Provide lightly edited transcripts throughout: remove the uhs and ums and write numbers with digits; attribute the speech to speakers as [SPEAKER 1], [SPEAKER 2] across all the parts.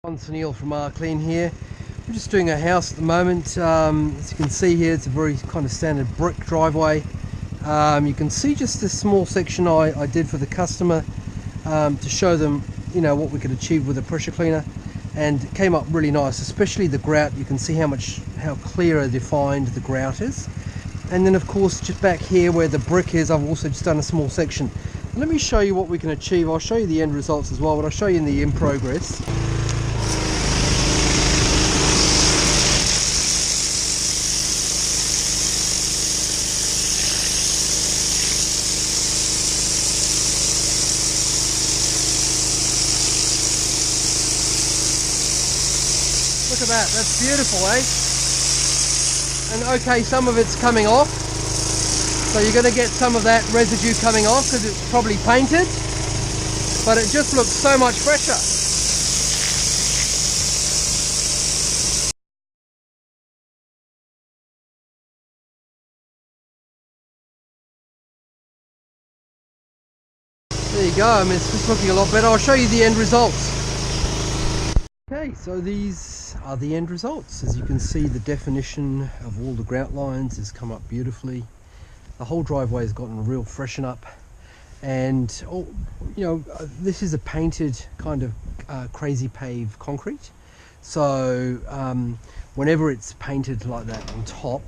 [SPEAKER 1] Neil from Clean here. I'm just doing a house at the moment. As you can see here, it's a very kind of standard brick driveway. You can see just this small section I did for the customer to show them, you know, what we could achieve with a pressure cleaner, and it came up really nice, especially the grout. You can see how clear and defined the grout is. And then of course just back here where the brick is, I've also just done a small section. Let me show you what we can achieve. I'll show you the end results as well, but I'll show you in the in progress. Look at that, that's beautiful, eh? And okay, some of it's coming off, so you're going to get some of that residue coming off because it's probably painted, but it just looks so much fresher. There you go, I mean, it's just looking a lot better. I'll show you the end results. Okay, so these are the end results. As you can see, the definition of all the grout lines has come up beautifully. The whole driveway has gotten a real freshen up, and you know, this is a painted kind of crazy pave concrete. So whenever it's painted like that on top,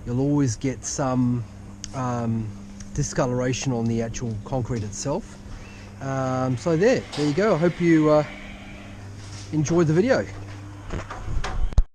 [SPEAKER 1] you'll always get some discoloration on the actual concrete itself. So there you go. I hope you enjoyed the video.